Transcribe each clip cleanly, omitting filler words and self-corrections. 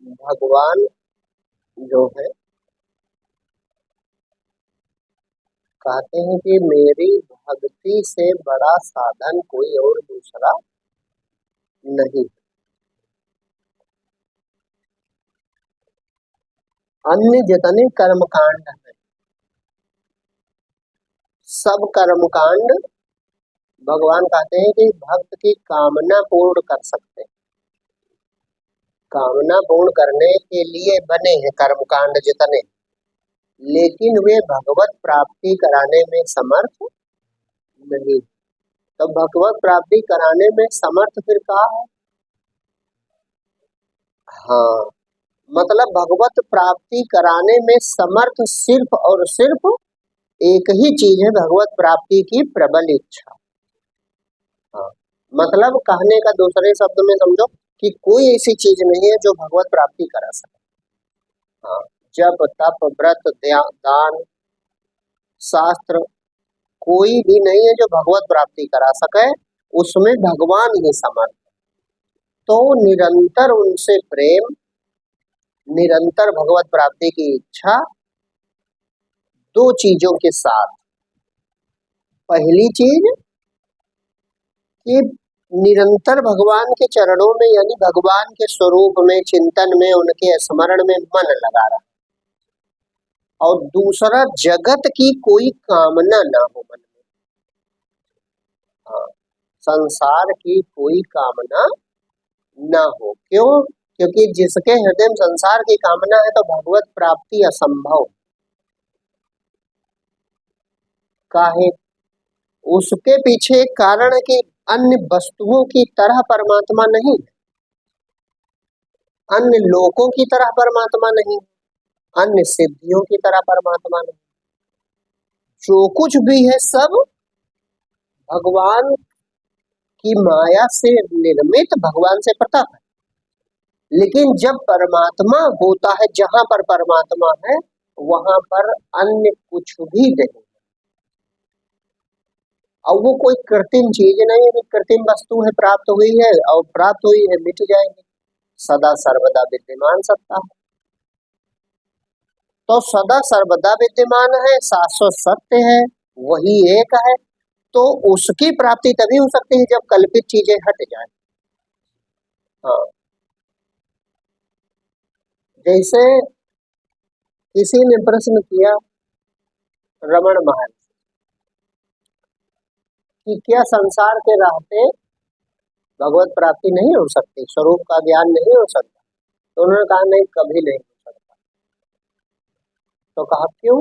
भगवान जो है कहते हैं कि मेरी भक्ति से बड़ा साधन कोई और दूसरा नहीं। अन्य जितने कर्मकांड हैं सब कर्मकांड भगवान कहते हैं कि भक्त की कामना पूर्ण कर सकते हैं। कामना पूर्ण करने के लिए बने हैं कर्मकांड जितने, लेकिन वे भगवत प्राप्ति कराने में समर्थ नहीं। तो भगवत प्राप्ति कराने में समर्थ फिर कहा है? हाँ, मतलब भगवत प्राप्ति कराने में समर्थ सिर्फ और सिर्फ एक ही चीज है, भगवत प्राप्ति की प्रबल इच्छा। हाँ, मतलब कहने का दूसरे शब्द में समझो कि कोई ऐसी चीज नहीं है जो भगवत प्राप्ति करा सके। हाँ, जप तप व्रत दान शास्त्र कोई भी नहीं है जो भगवत प्राप्ति करा सके, उसमें भगवान ही समर्थ। तो निरंतर उनसे प्रेम, निरंतर भगवत प्राप्ति की इच्छा, दो चीजों के साथ। पहली चीज कि निरंतर भगवान के चरणों में यानी भगवान के स्वरूप में चिंतन में उनके स्मरण में मन लगा रहा, और दूसरा जगत की कोई कामना ना हो मन में। हाँ, संसार की कोई कामना ना हो। क्यों? क्योंकि जिसके हृदय में संसार की कामना है तो भगवत प्राप्ति असंभव। काहे? उसके पीछे कारण है कि अन्य वस्तुओं की तरह परमात्मा नहीं, अन्य लोकों की तरह परमात्मा नहीं, अन्य सिद्धियों की तरह परमात्मा नहीं। जो कुछ भी है सब भगवान की माया से निर्मित, भगवान से पृथक है। लेकिन जब परमात्मा होता है, जहां पर परमात्मा है वहां पर अन्य कुछ भी नहीं। और वो कोई कृत्रिम चीज नहीं है, कृत्रिम वस्तु है, प्राप्त हुई है और प्राप्त हुई है मिट जाएगी। सदा सर्वदा विद्यमान सत्ता है, तो सदा सर्वदा विद्यमान है, शाश्वत सत्य है, वही एक है। तो उसकी प्राप्ति तभी हो सकती है जब कल्पित चीजें हट जाए। हाँ, जैसे किसी ने प्रश्न किया रमण महर्षि कि क्या संसार के रहते भगवत प्राप्ति नहीं हो सकती, स्वरूप का ज्ञान नहीं हो सकता? तो उन्होंने कहा नहीं, कभी नहीं हो सकता। तो कहा क्यों?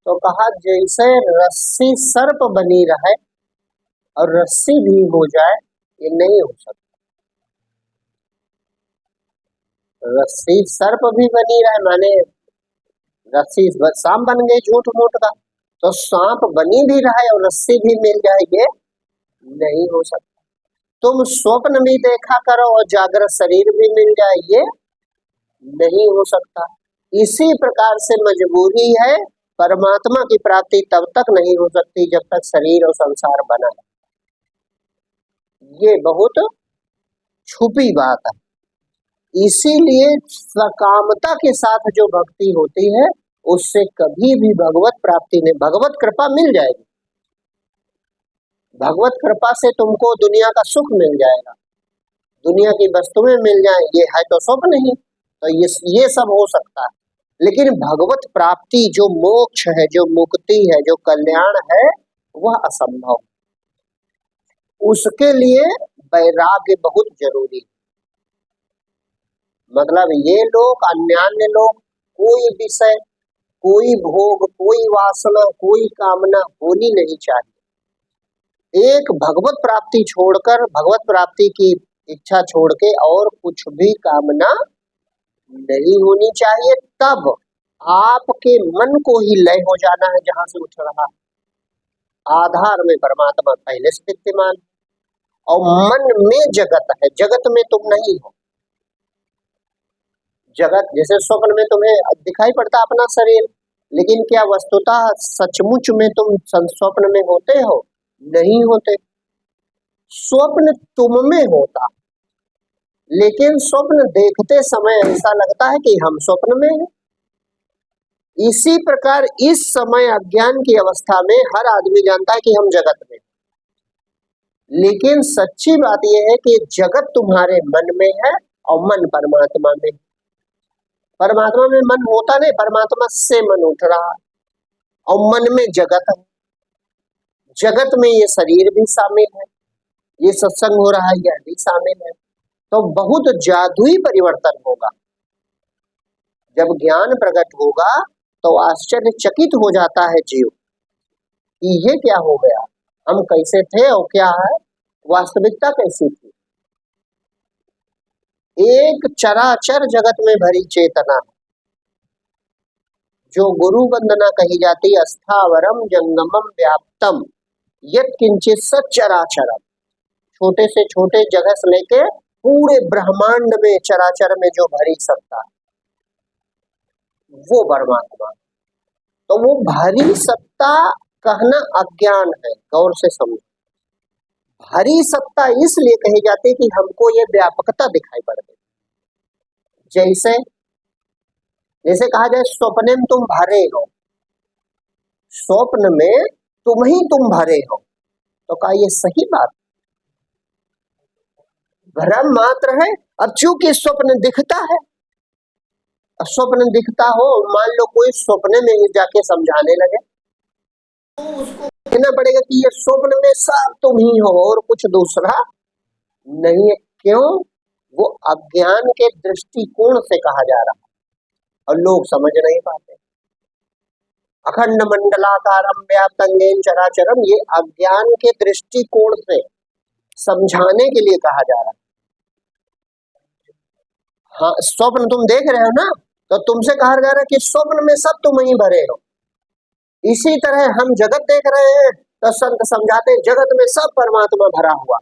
तो कहा जैसे रस्सी सर्प बनी रहे और रस्सी भी हो जाए, ये नहीं हो सकता। रस्सी सर्प भी बनी रहे माने रस्सी सांप बन गई झूठ मूठ का, तो सांप बनी भी रहे और रस्सी भी मिल जाए, ये नहीं हो सकता। तुम स्वप्न भी देखा करो और जागृत शरीर भी मिल जाए, ये नहीं हो सकता। इसी प्रकार से मजबूरी है, परमात्मा की प्राप्ति तब तक नहीं हो सकती जब तक शरीर और संसार बना है। ये बहुत छुपी बात है। इसीलिए सकामता के साथ जो भक्ति होती है उससे कभी भी भगवत प्राप्ति नहीं, भगवत कृपा मिल जाएगी। भगवत कृपा से तुमको दुनिया का सुख मिल जाएगा, दुनिया की वस्तुएं मिल जाए, ये है तो सुख नहीं, तो ये सब हो सकता है। लेकिन भगवत प्राप्ति जो मोक्ष है, जो मुक्ति है, जो कल्याण है, वह असंभव। उसके लिए वैराग्य बहुत जरूरी है। मतलब ये लोग अन्यान्य लोग कोई विषय, कोई भोग, कोई वासना, कोई कामना होनी नहीं चाहिए। एक भगवत प्राप्ति छोड़कर, भगवत प्राप्ति की इच्छा छोड़ के और कुछ भी कामना नहीं होनी चाहिए। तब आपके मन को ही लय हो जाना है जहां से उठ रहा। आधार में परमात्मा पहले से विद्यमान और मन में जगत है, जगत में तुम नहीं हो। जगत जैसे स्वप्न में तुम्हें दिखाई पड़ता अपना शरीर, लेकिन क्या वस्तुतः सचमुच में तुम स्वप्न में होते हो? नहीं होते। स्वप्न तुम में होता, लेकिन स्वप्न देखते समय ऐसा लगता है कि हम स्वप्न में हैं। इसी प्रकार इस समय अज्ञान की अवस्था में हर आदमी जानता है कि हम जगत में हैं। लेकिन सच्ची बात यह है कि जगत तुम्हारे मन में है और मन परमात्मा में। परमात्मा में मन होता नहीं, परमात्मा से मन उठ रहा है और मन में जगत है। जगत में ये शरीर भी शामिल है, ये सत्संग हो रहा है यह भी शामिल है। तो बहुत जादुई परिवर्तन होगा। जब ज्ञान प्रकट होगा तो आश्चर्यचकित हो जाता है जीव कि ये क्या हो गया, हम कैसे थे और क्या है, वास्तविकता कैसी थी। एक चराचर जगत में भरी चेतना जो गुरु वंदना कही जाती, अस्थावरम जंगमम व्याप्तम यत् किंचित सच्चराचरम। छोटे से छोटे जगह से लेके पूरे ब्रह्मांड में चराचर में जो भरी सत्ता, वो परमात्मा। तो वो भारी सत्ता कहना अज्ञान है, गौर से समझो। भारी सत्ता इसलिए कही जाती है कि हमको ये व्यापकता दिखाई पड़ती। जैसे जैसे कहा जाए स्वप्न में तुम भरे हो, स्वप्न में तुम भरे हो, तो क्या ये सही बात? भ्रम मात्र है। अब चूंकि स्वप्न दिखता है, स्वप्न दिखता हो, मान लो कोई स्वप्न में ही जाके समझाने लगे तो उसको कहना पड़ेगा कि ये स्वप्न में सब तुम ही हो और कुछ दूसरा नहीं है। क्यों? वो अज्ञान के दृष्टिकोण से कहा जा रहा है और लोग समझ नहीं पाते। अखंड मंडलाकारम व्याप्तं येन चराचरम, ये अज्ञान के दृष्टिकोण से समझाने के लिए कहा जा रहा है। हाँ, स्वप्न तुम देख रहे हो ना, तो तुमसे कहा जा रहा है कि स्वप्न में सब तुम ही भरे हो। इसी तरह हम जगत देख रहे हैं तो संत समझाते हैं जगत में सब परमात्मा भरा हुआ।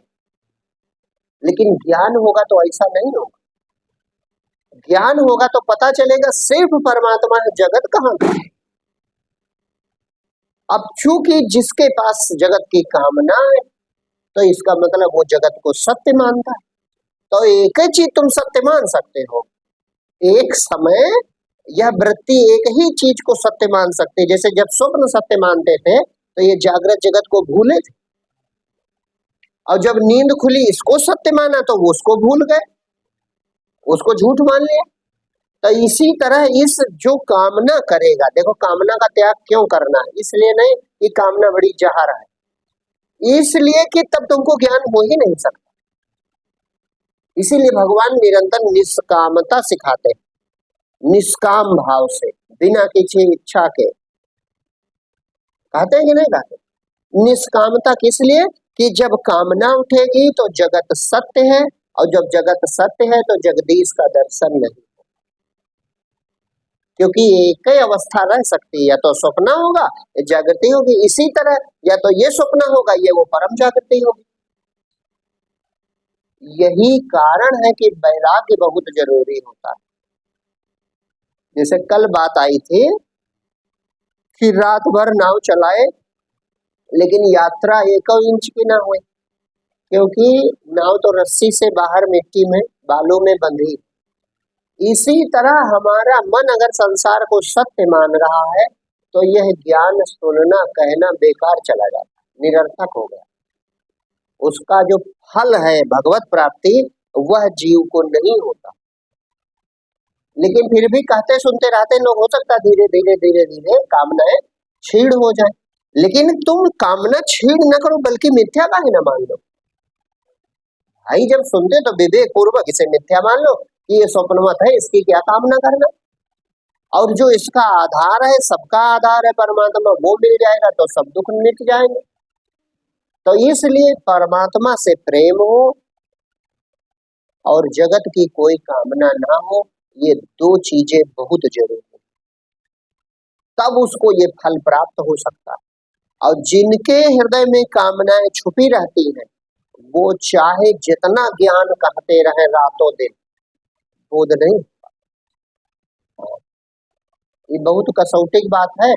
लेकिन ज्ञान होगा तो ऐसा नहीं होगा। ज्ञान होगा तो पता चलेगा सिर्फ परमात्मा है, जगत कहाँ का। अब चूंकि जिसके पास जगत की कामना है तो इसका मतलब वो जगत को सत्य मानता है। तो एक ही चीज तुम सत्य मान सकते हो, एक समय यह वृत्ति एक ही चीज को सत्य मान सकते। जैसे जब स्वप्न सत्य मानते थे तो ये जागृत जगत को भूले थे, और जब नींद खुली इसको सत्य माना तो वो उसको भूल गए, उसको झूठ मान लिया। तो इसी तरह इस जो कामना करेगा, देखो कामना का त्याग क्यों करना है, इसलिए नहीं कि कामना बड़ी जहर है, इसलिए कि तब तुमको ज्ञान हो ही नहीं सकता। इसीलिए भगवान निरंतर निष्कामता सिखाते हैं, निष्काम भाव से, बिना किसी इच्छा के। कहते हैं कि नहीं कहते? निष्कामता किस लिए? कि जब कामना उठेगी तो जगत सत्य है, और जब जगत सत्य है तो जगदीश का दर्शन नहीं, क्योंकि एक ही अवस्था रह सकती है, या तो स्वप्न होगा या जागृति होगी। इसी तरह या तो ये स्वप्न होगा ये वो परम जागृति होगी। यही कारण है कि वैराग्य बहुत जरूरी होता है। जैसे कल बात आई थी कि रात भर नाव चलाए लेकिन यात्रा 1 इंच की ना हुई, क्योंकि नाव तो रस्सी से बाहर मिट्टी में बालों में बंधी। इसी तरह हमारा मन अगर संसार को सत्य मान रहा है तो यह ज्ञान सुनना कहना बेकार चला जाता, निरर्थक हो गया। उसका जो फल है भगवत प्राप्ति वह जीव को नहीं होता। लेकिन फिर भी कहते सुनते रहते लोग, हो सकता धीरे धीरे धीरे धीरे कामनाएं छीड़ हो जाए। लेकिन तुम कामना छीड़ न करो बल्कि मिथ्या का ही न मान लो। भाई जब सुनते तो विवेक पूर्वक इसे मिथ्या मान लो कि ये स्वप्नवत है, इसकी क्या कामना करना। और जो इसका आधार है, सबका आधार है परमात्मा, वो मिल जाएगा तो सब दुख मिट जाएंगे। तो इसलिए परमात्मा से प्रेम हो और जगत की कोई कामना ना हो, ये 2 चीजें बहुत जरूरी है, तब उसको ये फल प्राप्त हो सकता। और जिनके हृदय में कामनाएं छुपी रहती हैं वो चाहे जितना ज्ञान कहते रहे रातों दिन, बोध नहीं। ये बहुत कसौटी की बात है।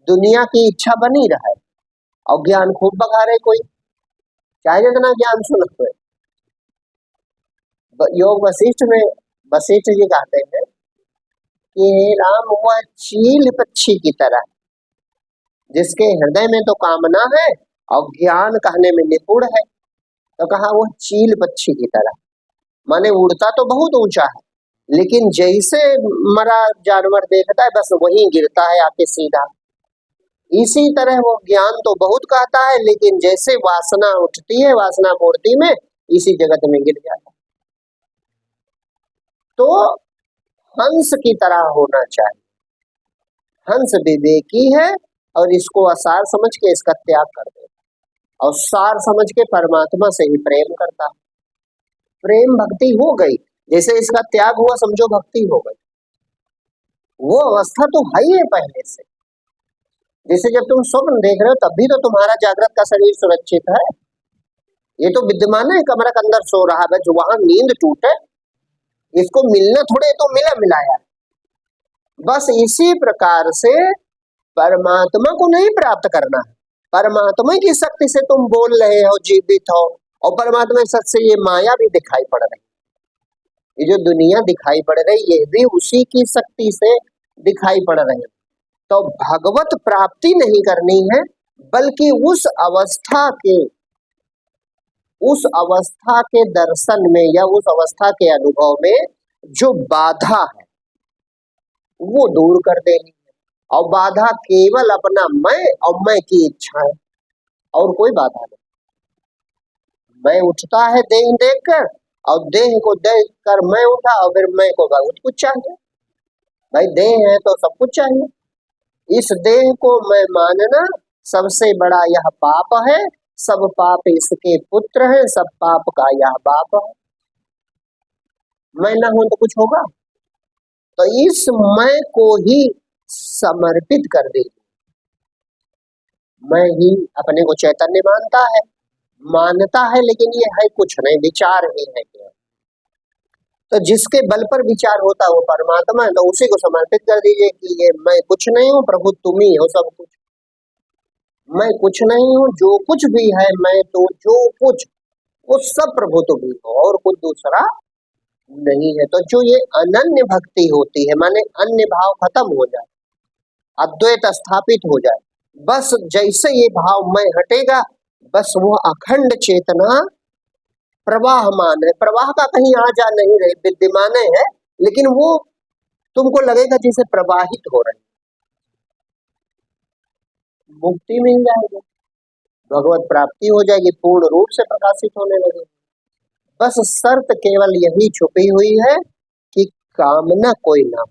दुनिया की इच्छा बनी रहे और ज्ञान खूब बघारे कोई, चाहे जितना ज्ञान सुनते, योग वशिष्ठ में वशिष्ठ जी कहते हैं कि हे राम, वह चील पक्षी की तरह जिसके हृदय में तो कामना है और ज्ञान कहने में निपुण है, तो कहा वो चील पक्षी की तरह, माने उड़ता तो बहुत ऊंचा है लेकिन जैसे मरा जानवर देखता है बस वहीं गिरता है आके सीधा। इसी तरह वो ज्ञान तो बहुत कहता है लेकिन जैसे वासना उठती है वासना पूर्ति में इसी जगत में गिर जाता है। तो हंस की तरह होना चाहिए। हंस विवेकी है और इसको असार समझ के इसका त्याग कर देता और सार समझ के परमात्मा से ही प्रेम करता। प्रेम भक्ति हो गई, जैसे इसका त्याग हुआ समझो भक्ति हो गई। वो अवस्था तो है ही है पहले से। जैसे जब तुम स्वप्न देख रहे हो तब भी तो तुम्हारा जागृत का शरीर सुरक्षित है, ये तो विद्यमान है, कमरा के अंदर सो रहा है, जो वहां नींद टूटे इसको मिलना थोड़े तो मिला मिलाया। बस इसी प्रकार से परमात्मा को नहीं प्राप्त करना है। परमात्मा की शक्ति से तुम बोल रहे हो, जीवित हो, और परमात्मा की शक्ति से ये माया भी दिखाई पड़ रही, ये जो दुनिया दिखाई पड़ रही ये भी उसी की शक्ति से दिखाई पड़ रही है। तो भगवत प्राप्ति नहीं करनी है बल्कि उस अवस्था के दर्शन में या उस अवस्था के अनुभव में जो बाधा है वो दूर कर देनी है। और बाधा केवल अपना मैं और मैं की इच्छा है, और कोई बाधा नहीं। मैं उठता है देह देख कर और देह को देख कर मैं उठा और फिर मैं को बहुत कुछ चाहिए। भाई देह है तो सब कुछ चाहिए। इस देह को मैं मानना सबसे बड़ा यह पाप है। सब पाप इसके पुत्र हैं, सब पाप का यह बाप है। मैं ना हूं तो कुछ होगा? तो इस मैं को ही समर्पित कर दे। मैं ही अपने को चैतन्य मानता है लेकिन ये है कुछ नहीं, विचार ही है केवल। तो जिसके बल पर विचार होता है वो परमात्मा है, तो उसी को समर्पित कर दीजिए कि ये मैं कुछ नहीं हूँ, प्रभु तुम ही हो सब कुछ। मैं कुछ नहीं हूँ, जो कुछ भी है मैं तो जो कुछ वो सब प्रभु तुम ही हो और कुछ दूसरा नहीं है। तो जो ये अनन्य भक्ति होती है माने अन्य भाव खत्म हो जाए, अद्वैत स्थापित हो जाए, बस जैसे ये भाव मैं हटेगा बस वो अखंड चेतना प्रवाहमान है। प्रवाह का कहीं आ जा नहीं रहे, विद्यमान है लेकिन वो तुमको लगेगा जैसे प्रवाहित हो रहे। मुक्ति मिल जाएगी, भगवत प्राप्ति हो जाएगी, पूर्ण रूप से प्रकाशित होने लगे। बस शर्त केवल यही छुपी हुई है कि कामना कोई ना हो,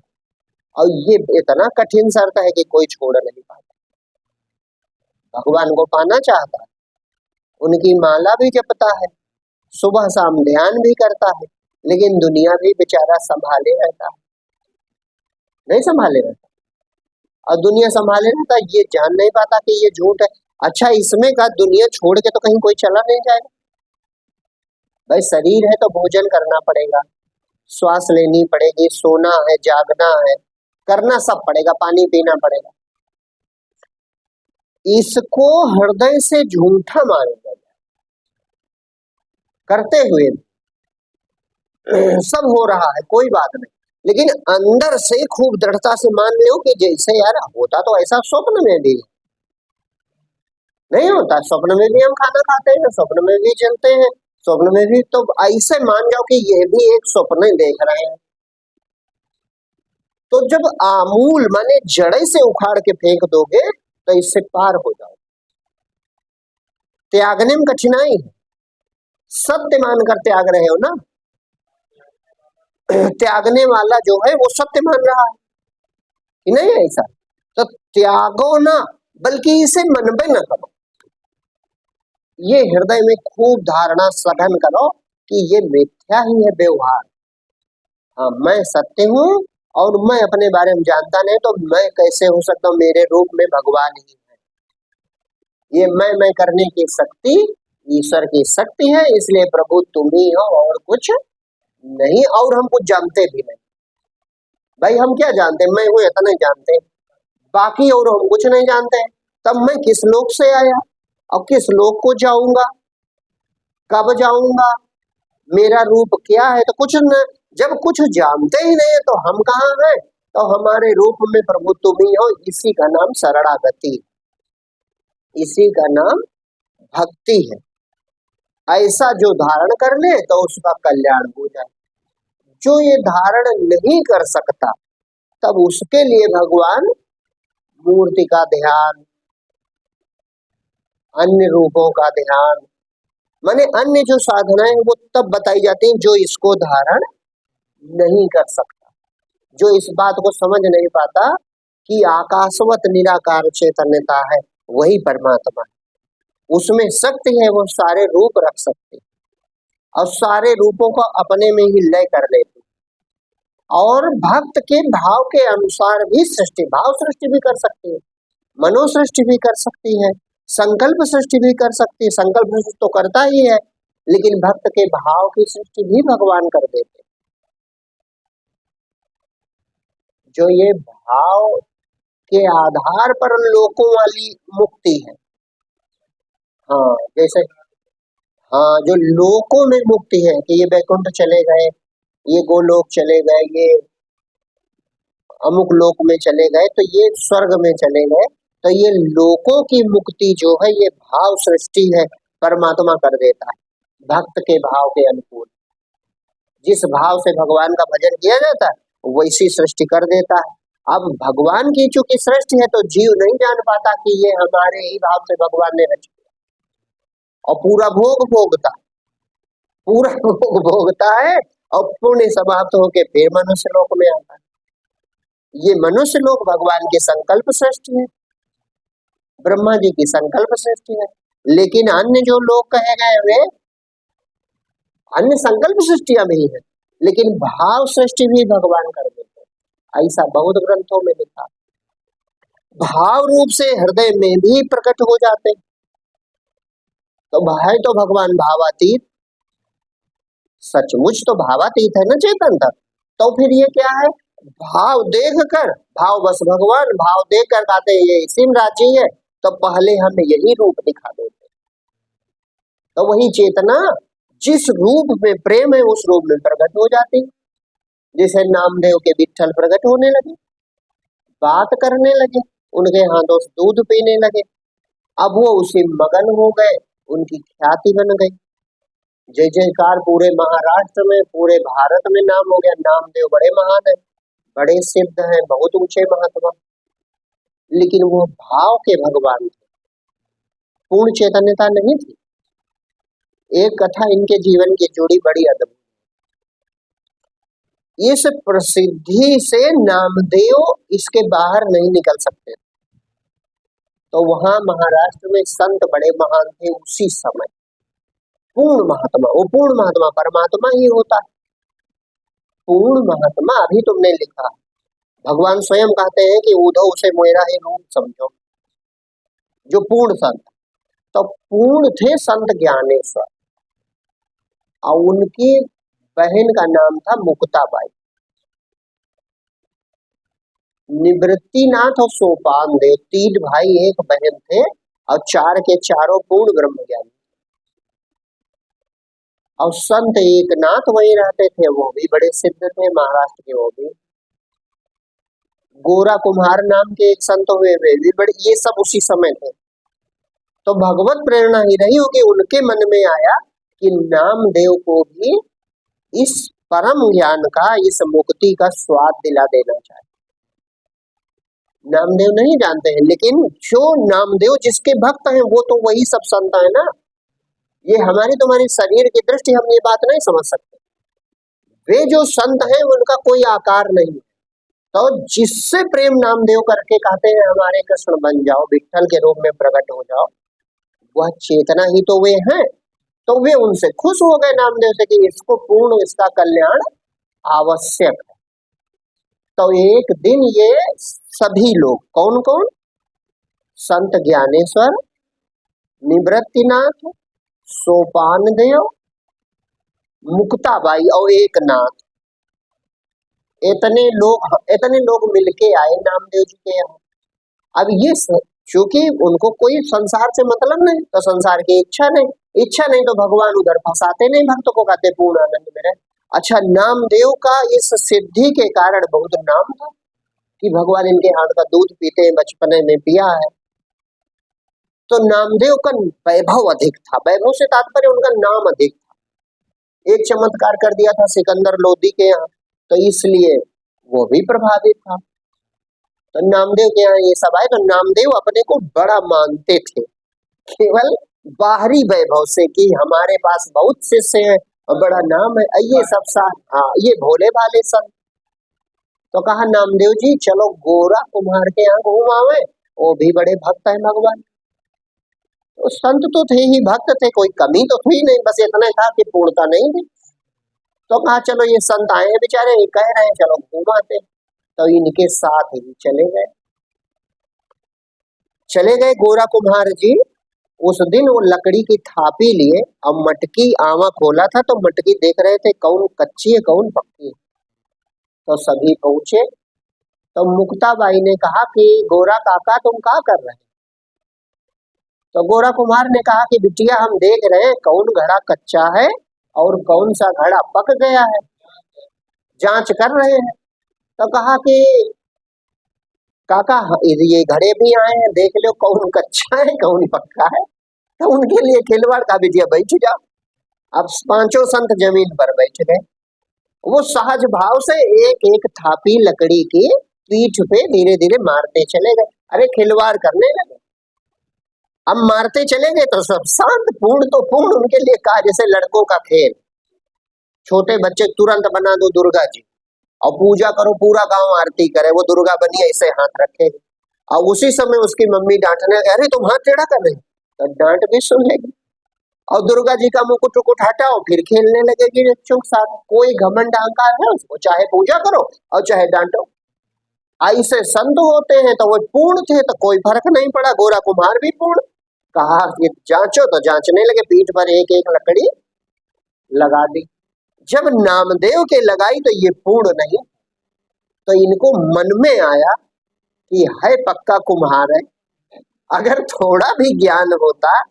और ये इतना कठिन शर्त है कि कोई छोड़ नहीं पाता। भगवान को पाना चाहता है, उनकी माला भी जपता है, सुबह शाम ध्यान भी करता है, लेकिन दुनिया भी बेचारा संभाले रहता है, नहीं संभाले रहता। और दुनिया संभाले रहता ये जान नहीं पाता कि ये झूठ है। अच्छा इसमें का दुनिया छोड़ के तो कहीं कोई चला नहीं जाएगा। भाई शरीर है तो भोजन करना पड़ेगा, श्वास लेनी पड़ेगी, सोना है, जागना है, करना सब पड़ेगा, पानी पीना पड़ेगा। इसको हृदय से झूठा मानेगा करते हुए सब हो रहा है कोई बात नहीं, लेकिन अंदर से खूब दृढ़ता से मान लो कि जैसे यार होता तो ऐसा स्वप्न में भी नहीं होता। स्वप्न में भी हम खाना खाते हैं, स्वप्न में भी चलते हैं, स्वप्न में भी, तो ऐसे मान जाओ कि यह भी एक स्वप्न देख रहे हैं। तो जब आमूल माने जड़े से उखाड़ के फेंक दोगे तो इससे पार हो जाओ। त्यागने में कठिनाई है, सत्य मानकर त्याग रहे हो ना। त्यागने वाला जो है वो सत्य मान रहा है कि नहीं ऐसा, तो त्यागो ना बल्कि इसे मन में न करो। ये हृदय में खूब धारणा सघन करो कि ये मिथ्या ही है व्यवहार। हाँ मैं सत्य हूँ और मैं अपने बारे में जानता नहीं, तो मैं कैसे हो सकता हूँ? मेरे रूप में भगवान ही है। ये मैं करने की शक्ति ईश्वर की शक्ति है, इसलिए प्रभु तुम ही हो और कुछ नहीं, और हम कुछ जानते भी नहीं। भाई हम क्या जानते, मैं हूं ऐसा नहीं जानते, बाकी और हम कुछ नहीं जानते। तब मैं किस लोक से आया और किस लोक को जाऊंगा, कब जाऊंगा, मेरा रूप क्या है, तो कुछ न, जब कुछ जानते ही नहीं है तो हम कहाँ हैं, तो हमारे रूप में प्रभु तुम ही हो। इसी का नाम शरणागति, इसी का नाम भक्ति है। ऐसा जो धारण कर ले तो उसका कल्याण हो जाए। जो ये धारण नहीं कर सकता तब उसके लिए भगवान मूर्ति का ध्यान, अन्य रूपों का ध्यान, माने अन्य जो साधनाएं वो तब बताई जाती हैं जो इसको धारण नहीं कर सकता, जो इस बात को समझ नहीं पाता कि आकाशवत निराकार चैतन्यता है, वही परमात्मा है, उसमें शक्ति है, वो सारे रूप रख सकते और सारे रूपों को अपने में ही लय कर लेते, और भक्त के भाव के अनुसार भी सृष्टि, भाव सृष्टि भी कर सकती है, मनोसृष्टि भी कर सकती है, संकल्प सृष्टि भी कर सकती है। संकल्प सृष्टि तो करता ही है, लेकिन भक्त के भाव की सृष्टि भी भगवान कर देते। जो ये भाव के आधार पर लोकों वाली मुक्ति है, हाँ जैसे, हाँ जो लोकों में मुक्ति है कि ये वैकुंठ चले गए, ये गोलोक चले गए, ये अमुक लोक में चले गए, तो ये स्वर्ग में चले गए, तो ये लोकों की मुक्ति जो है ये भाव सृष्टि है, परमात्मा कर देता है भक्त के भाव के अनुकूल। जिस भाव से भगवान का भजन किया जाता है वैसी सृष्टि कर देता है। अब भगवान की चूंकि सृष्टि है तो जीव नहीं जान पाता कि ये हमारे ही भाव से भगवान ने रच दिया, और पूरा भोग भोगता, पूरा भोग भोगता है, और पुण्य समाप्त होके फिर मनुष्य लोक में आता है। ये मनुष्य लोक भगवान की संकल्प सृष्टि है, ब्रह्मा जी की संकल्प सृष्टि है, लेकिन अन्य जो लोग कहे गए वे अन्य संकल्प सृष्टियां भी है, लेकिन भाव सृष्टि भी भगवान कर देते हैं। ऐसा बहुत ग्रंथों में लिखा, भाव रूप से हृदय में भी प्रकट हो जाते, तो भाई तो भगवान भावातीत, सचमुच तो भावातीत है ना चेतन तक, तो फिर ये क्या है, भाव देख कर, भाव बस भगवान, भाव देख कर कहते हैं ये इसी में राजी है, तो पहले हमें यही रूप दिखा देते, तो वही चेतना जिस रूप में प्रेम है उस रूप में प्रकट हो जाती। जैसे नामदेव के विट्ठल प्रकट होने लगे, बात करने लगे, उनके हाथों से दूध पीने लगे, अब वो उसी मगन हो गए, उनकी ख्याति बन गई, जय जयकार पूरे महाराष्ट्र में, पूरे भारत में नाम हो गया, नामदेव बड़े महान है, बड़े सिद्ध हैं, बहुत ऊंचे महात्मा, लेकिन वो भाव के भगवान थे, पूर्ण चैतन्यता नहीं थी। एक कथा इनके जीवन की जुड़ी बड़ी अद्भुत, इस प्रसिद्धि से नामदेव इसके बाहर नहीं निकल सकते, तो वहां महाराष्ट्र में संत बड़े महान थे उसी समय, पूर्ण महात्मा, वो पूर्ण महात्मा परमात्मा ही होता है, पूर्ण महात्मा। अभी तुमने लिखा, भगवान स्वयं कहते हैं कि उधो उसे मेरा ही रूप समझो, जो पूर्ण संत, तो पूर्ण थे संत ज्ञानेश्वर, और उनकी बहन का नाम था मुक्ताबाई। निवृत्तिनाथ और सोपान देव तीन भाई एक बहन थे, और चार के चारों पूर्ण ब्रह्म ज्ञानी, और संत एकनाथ वहीं रहते थे, वो भी बड़े सिद्ध थे महाराष्ट्र के, वो भी गोरा कुम्हार नाम के एक संत हुए, वे भी बड़े, ये सब उसी समय थे। तो भगवत प्रेरणा ही रही होगी, उनके मन में आया कि नामदेव को भी इस परम ज्ञान का, इस मुक्ति का स्वाद दिला देना चाहिए। नामदेव नहीं जानते हैं, लेकिन जो नामदेव जिसके भक्त हैं वो तो वही सब संत है ना, ये हमारी तुम्हारी शरीर की दृष्टि हम ये बात नहीं समझ सकते, वे जो संत हैं उनका कोई आकार नहीं, तो जिससे प्रेम नामदेव करके कहते हैं हमारे कृष्ण बन जाओ, विठ्ठल के रूप में प्रकट हो जाओ, वह चेतना ही तो वे हैं, तो वे उनसे खुश हो गए नामदेव से कि इसको पूर्ण, इसका कल्याण आवश्यक है। तो एक दिन ये सभी लोग, कौन कौन, संत ज्ञानेश्वर, निवृत्तिनाथ, सोपान देव, मुक्ताबाई और एक नाथ, इतने लोग मिलके आए नामदेव जी के यहाँ। अब ये चूंकि उनको कोई संसार से मतलब नहीं, तो संसार की इच्छा नहीं, इच्छा नहीं तो भगवान उधर फंसाते नहीं भक्तों को, कहते पूर्ण आनंद में रहे। अच्छा, नामदेव का इस सिद्धि के कारण बहुत नाम था कि भगवान इनके हाथ का दूध पीते हैं, बचपने में पिया है। तो नामदेव का वैभव अधिक था, वैभव से तात्पर्य उनका नाम अधिक था। एक चमत्कार कर दिया था सिकंदर लोदी के यहाँ, तो इसलिए वो भी प्रभावित था। तो नामदेव के यहाँ ये सब आए, तो नामदेव अपने को बड़ा मानते थे, केवल बाहरी वैभव से कि हमारे पास बहुत शिष्य है और बड़ा नाम है, ये सब साथ, हाँ ये भोले भाले सब। तो कहा नामदेव जी चलो गोरा कुम्हार के यहाँ घूम आवे, वो भी बड़े भक्त है भगवान। तो संत तो थे ही, भक्त थे, कोई कमी तो थी नहीं, बस इतना था कि पूर्णता नहीं थी। तो कहा चलो ये संत आए हैं बेचारे, ये कह रहे हैं चलो घूम आते। तो इनके साथ ही चले गए गोरा कुम्हार जी। उस दिन वो लकड़ी की थापी लिए और मटकी आवा खोला था, तो मटकी देख रहे थे कौन कच्ची है कौन पक्की है। तो सभी पहुंचे, तो मुक्ताबाई ने कहा कि गोरा काका तुम क्या कर रहे हैं? तो गोरा कुम्हार ने कहा कि बिटिया हम देख रहे हैं कौन घड़ा कच्चा है और कौन सा घड़ा पक गया है, जांच कर रहे हैं। तो कहा कि काका ये घड़े भी आए हैं, देख लो कौन कच्चा है कौन पक्का है। तो उनके लिए खिलवाड़ का, बिटिया बैठ जाओ। अब पांचों संत जमीन पर बैठ गए। वो सहज भाव से एक एक थापी लकड़ी की पीठ पे धीरे धीरे मारते चले गए। अरे खिलवाड़ करने लगे। अब मारते चले गए तो सब शांत, पूर्ण तो पूर्ण उनके लिए कहा जैसे लड़कों का खेल। छोटे बच्चे तुरंत बना दो दुर्गा जी और पूजा करो, पूरा गांव आरती करे, वो दुर्गा बनी ऐसे हाथ रखे, और उसी समय उसकी मम्मी डांटने लगे, अरे तुम हाथ टेढ़ा कर रहे, तो डांट भी सुन लेगी। और दुर्गा जी का मुकुट उकुट हटाओ, फिर खेलने लगेगी बच्चों के साथ। कोई घमंड अहंकार है उसको, चाहे पूजा करो और चाहे डांटो। ऐसे संत होते हैं, तो वो पूर्ण थे तो कोई फर्क नहीं पड़ा। गोरा कुम्हार भी पूर्ण। कहा ये जांचो, तो जांचने लगे, पीठ पर एक एक लकड़ी लगा दी। जब नामदेव के लगाई तो ये पूर्ण नहीं, तो इनको मन में आया कि है पक्का कुम्हार है, अगर थोड़ा भी ज्ञान होता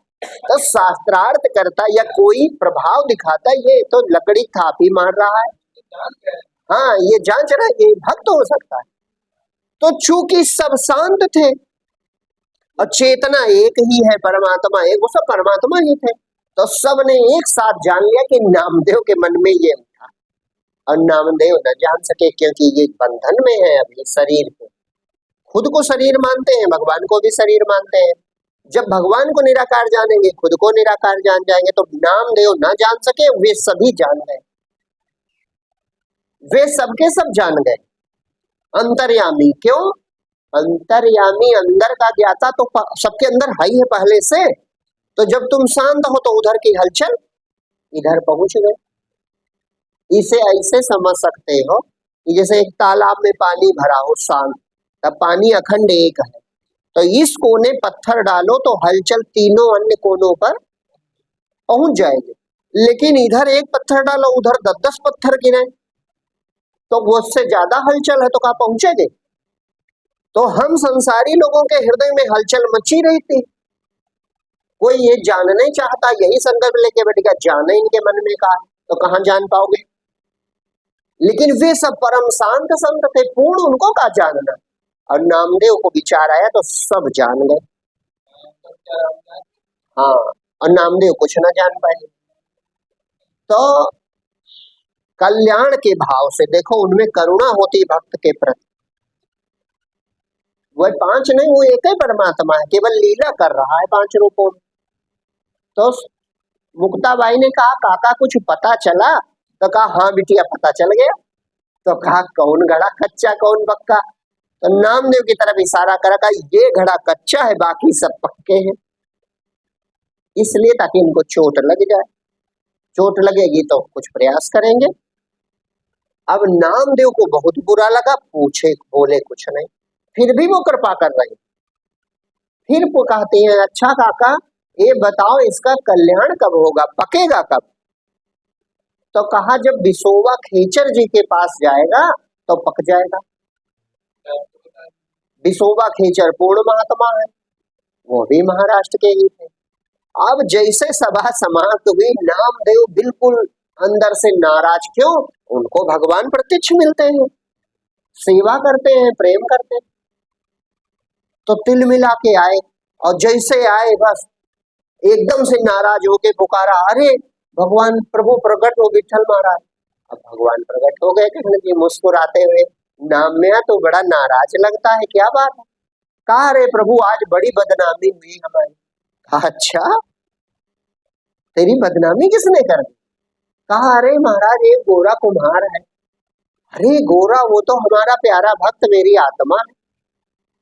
तो शास्त्रार्थ करता या कोई प्रभाव दिखाता, ये तो लकड़ी थापी मार रहा है, हाँ ये जांच रहा है, ये भक्त हो सकता है। तो चूंकि सब शांत थे और चेतना एक ही है, परमात्मा एक, वो सब परमात्मा ही थे, तो सबने एक साथ जान लिया कि नामदेव के मन में ये था। और नामदेव न जान सके क्योंकि ये बंधन में है अभी शरीर को, खुद को शरीर मानते हैं, भगवान को भी शरीर मानते हैं। जब भगवान को निराकार जानेंगे, खुद को निराकार जान जाएंगे। तो नामदेव न जान सके, वे सभी जान गए, वे सबके सब जान गए। अंतर्यामी क्यों? अंतर्यामी अंदर का ज्ञाता तो सबके अंदर है ही है पहले से। तो जब तुम शांत हो तो उधर की हलचल इधर पहुंच गए। इसे ऐसे समझ सकते हो कि जैसे एक तालाब में पानी भरा हो शांत, तब पानी अखंड एक है, तो इस कोने पत्थर डालो तो हलचल तीनों अन्य कोनों पर पहुंच जाएगी। लेकिन इधर एक पत्थर डालो, उधर 10-10 पत्थर गिरे, तो वो उससे ज्यादा हलचल है, तो कहाँ पहुंचेगे? तो हम संसारी लोगों के हृदय में हलचल मची रहती, कोई ये जानने चाहता, यही संकल्प लेके बैठ गया जाने इनके मन में कहा, तो कहाँ जान पाओगे? लेकिन वे सब परम शांत संत थे, पूर्ण, उनको का जानना। और नामदेव को विचार आया तो सब जान गए, हाँ, और नामदेव कुछ ना जान पाए। तो कल्याण के भाव से देखो, उनमें करुणा होती भक्त के प्रति। वह 5 नहीं, वो एक ही परमात्मा है, केवल लीला कर रहा है 5 रूपों में। तो मुक्ताबाई ने कहा काका कुछ पता चला? तो कहा हाँ बिटिया पता चल गया। तो कहा कौन घड़ा कच्चा कौन पक्का? तो नामदेव की तरफ इशारा करा, कहा ये घड़ा कच्चा है, बाकी सब पक्के हैं, इसलिए ताकि इनको चोट लग जाए, चोट लगेगी तो कुछ प्रयास करेंगे। अब नामदेव को बहुत बुरा लगा, पूछे बोले कुछ नहीं, फिर भी वो कृपा कर रहे। फिर वो कहते हैं अच्छा काका ये बताओ इसका कल्याण कब होगा, पकेगा कब? तो कहा जब बिसोवा खेचर जी के पास जाएगा तो पक जाएगा। बिसोवा खेचर पूर्ण महात्मा है, वो भी महाराष्ट्र के ही थे। अब जैसे सभा समाप्त हुई, नामदेव बिल्कुल अंदर से नाराज। क्यों? उनको भगवान प्रत्यक्ष मिलते हैं, सेवा करते हैं, प्रेम करते हैं, तो तिल मिला के आए। और जैसे आए बस एकदम से नाराज होके पुकारा, अरे भगवान प्रभु प्रकट हो विठल महाराज। अब भगवान प्रकट हो गए कृष्ण जी मुस्कुराते हुए। नाम्या तो बड़ा नाराज लगता है, क्या बात है? कहा, अरे प्रभु आज बड़ी बदनामी हुई हमारी। कहा, अच्छा तेरी बदनामी किसने कर दी? कहा, अरे महाराज एक गोरा कुम्हार है। अरे गोरा, वो तो हमारा प्यारा भक्त, मेरी आत्मा है।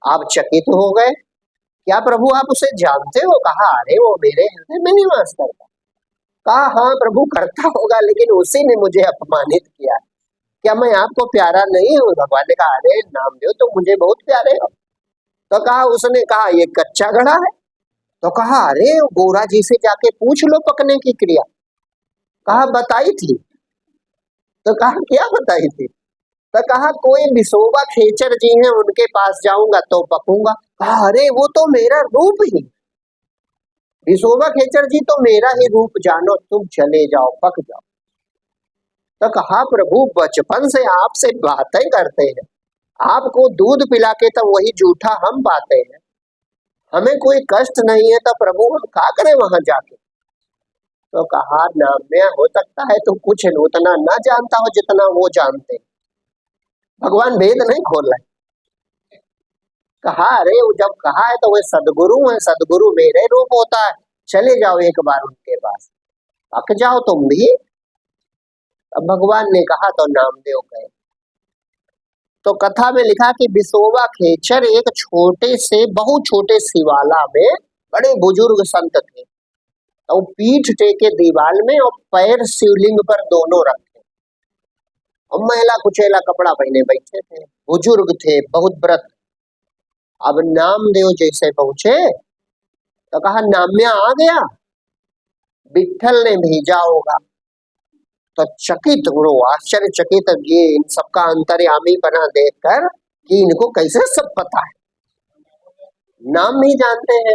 आप चकित हो गए, क्या प्रभु आप उसे जानते हो? कहा, अरे वो मेरे हृदय में निवास करता। कहा, हाँ प्रभु करता होगा, लेकिन उसी ने मुझे अपमानित किया। क्या मैं आपको प्यारा नहीं हूँ? भगवान ने कहा, अरे नामदेव तो मुझे बहुत प्यारे हो। तो कहा, उसने कहा ये कच्चा घड़ा है। तो कहा, अरे गोरा जी से जाके पूछ लो पकने की क्रिया। कहा, बताई थी। तो कहा, क्या बताई थी? तो कहा, कोई विशोबा खेचर जी हैं, उनके पास जाऊंगा तो पकूंगा। कहा, अरे वो तो मेरा रूप ही, विशोबा खेचर जी तो मेरा ही रूप जानो, तुम चले जाओ, पक जाओ। तो कहा, प्रभु बचपन से आपसे बातें करते हैं, आपको दूध पिला के तो वही जूठा हम पाते हैं, हमें कोई कष्ट नहीं है, तो प्रभु हम क्या करें वहां जाके? तो कहा, नाम्या हो सकता है तुम कुछ उतना ना जानता हो जितना वो जानते। भगवान भेद नहीं खोल रहे। कहा, अरे वो जब कहा है तो वे सदगुरु है, सदगुरु मेरे रूप होता है, चले जाओ एक बार उनके पास, पक जाओ तुम भी। अब भगवान ने कहा तो नामदेव गए। तो कथा में लिखा कि विशोबा खेचर एक छोटे से बहुत छोटे शिवाला में बड़े बुजुर्ग संत थे, तो पीठ टेके दीवाल में और पैर शिवलिंग पर दोनों रखे, और महिला कुचेला कपड़ा पहने बैठे थे, बुजुर्ग थे, बहुत व्रत। अब नामदेव जैसे पहुंचे तो कहा, नाम्या आ गया, विठल ने भेजा होगा। तो चकित, वो आश्चर्यचकित, ये इन सबका अंतर्यामी बना देखकर कि इनको कैसे सब पता है, नाम नहीं जानते हैं।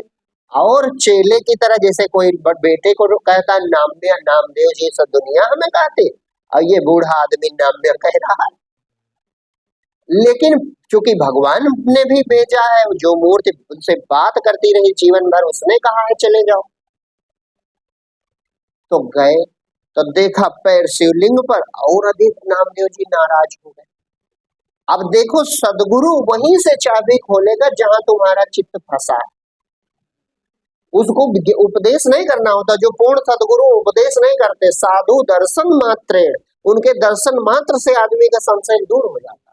और चेले की तरह जैसे कोई बेटे को कहता नाम्या, नामदेव जी सब दुनिया हमें कहते, और ये बूढ़ा आदमी नाम्या कह रहा है। लेकिन चूंकि भगवान ने भी भेजा है, जो मूर्ति उनसे बात करती रही जीवन भर, उसने कहा है चले जाओ। तो गए तो देखा पैर शिवलिंग पर, और अधिक नामदेव जी नाराज हो गए। अब देखो, सदगुरु वहीं से चाबी खोलेगा जहां तुम्हारा चित्त फंसा है। उसको उपदेश नहीं करना होता, जो पूर्ण सदगुरु उपदेश नहीं करते, साधु दर्शन मात्र, उनके दर्शन मात्र से आदमी का संशय दूर हो जाता।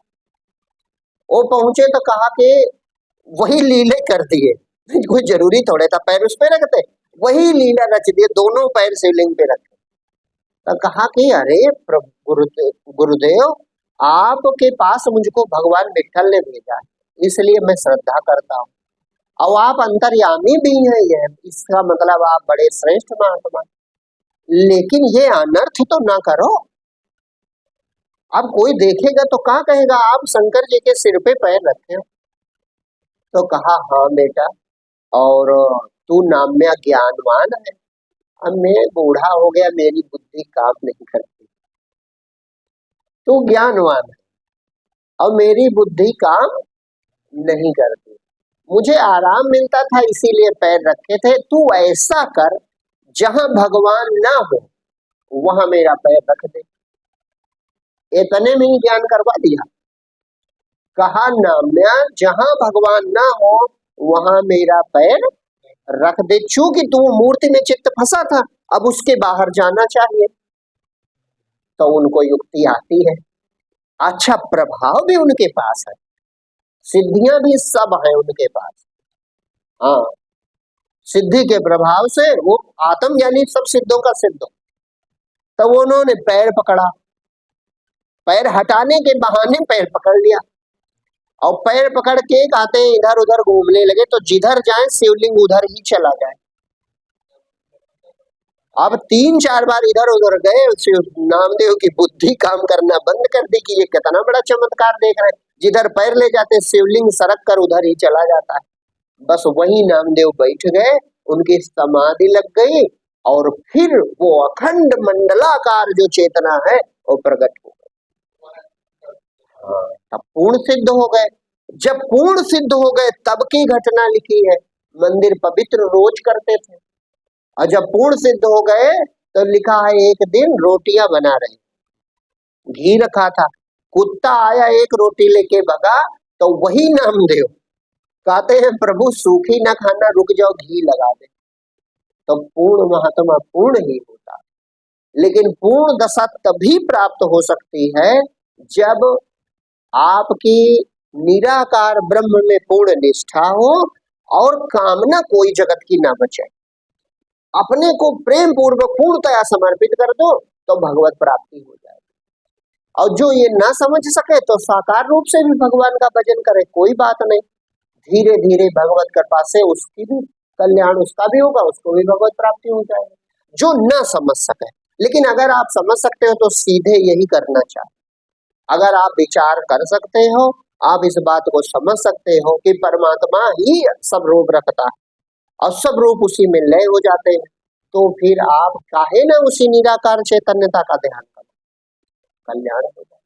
वो पहुंचे तो कहा कि वही लीले कर दिए, कोई जरूरी थोड़े था पैर उस पे रखते, वही लीला रच दिए, दोनों पैर शिवलिंग पे रखे। तो कहा कि अरे गुरुदेव आपके पास मुझको भगवान विठल ने भेजा है, इसलिए मैं श्रद्धा करता हूँ, और आप अंतर्यामी भी हैं, ये इसका मतलब आप बड़े श्रेष्ठ महात्मा, लेकिन ये अनर्थ तो ना करो। अब कोई देखेगा तो क्या कहेगा, आप शंकर जी के सिर पे पैर रखे हो। तो कहा, हाँ बेटा, और तू नाम्या ज्ञानवान है, अब मैं बूढ़ा हो गया, मेरी बुद्धि काम नहीं करती, तू ज्ञानवान है और मेरी बुद्धि काम नहीं करती, मुझे आराम मिलता था इसीलिए पैर रखे थे, तू ऐसा कर जहां भगवान ना हो वहां मेरा पैर रख दे। इतने में ही ज्ञान करवा दिया। कहा, नाम्या जहां भगवान ना हो वहां मेरा पैर रख दे, चूंकि तू मूर्ति में चित्त फंसा था, अब उसके बाहर जाना चाहिए। तो उनको युक्ति आती है, अच्छा प्रभाव भी उनके पास है, सिद्धियां भी सब है उनके पास। हाँ, सिद्धि के प्रभाव से वो आत्म ज्ञानी सब सिद्धों का सिद्ध। तो उन्होंने पैर पकड़ा, पैर हटाने के बहाने पैर पकड़ लिया, और पैर पकड़ के कहते हैं इधर उधर घूमने लगे, तो जिधर जाए शिवलिंग उधर ही चला जाए। अब 3-4 बार इधर उधर गए, नामदेव की बुद्धि काम करना बंद कर दी कि ये कितना बड़ा चमत्कार देख रहे हैं, जिधर पैर ले जाते शिवलिंग सरक कर उधर ही चला जाता है। बस वही नामदेव बैठ गए उनकी समाधि लग गई और फिर वो अखंड मंडलाकार जो चेतना है वो प्रकट हो गई। हाँ, तब पूर्ण सिद्ध हो गए। जब पूर्ण सिद्ध हो गए तब की घटना लिखी है। मंदिर पवित्र रोज करते थे, और जब पूर्ण सिद्ध हो गए तो लिखा है एक दिन रोटियां बना रहे, घी रखा था, कुत्ता आया एक रोटी लेके भगा, तो वही नामदेव कहते हैं प्रभु सूखी ना खाना, रुक जाओ घी लगा दे। तो पूर्ण महात्मा पूर्ण ही होता, लेकिन पूर्ण दशा तभी प्राप्त हो सकती है जब आपकी निराकार ब्रह्म में पूर्ण निष्ठा हो और कामना कोई जगत की ना बचे। अपने को प्रेम पूर्वक पूर्णतया समर्पित कर दो तो भगवत प्राप्ति हो जाए। और जो ये ना समझ सके तो साकार रूप से भी भगवान का भजन करे, कोई बात नहीं। धीरे धीरे भगवत कृपा से उसकी भी कल्याण उसका भी होगा, उसको भी भगवत प्राप्ति हो जाएगी। जो ना समझ सके, लेकिन अगर आप समझ सकते हो तो सीधे यही करना चाहिए। अगर आप विचार कर सकते हो, आप इस बात को समझ सकते हो कि परमात्मा ही सब रूप रखता है और सब रूप उसी में लय हो जाते हैं, तो फिर आप काहे ना उसी निराकार चैतन्यता का ध्यान करो, कल्याण हो जाए।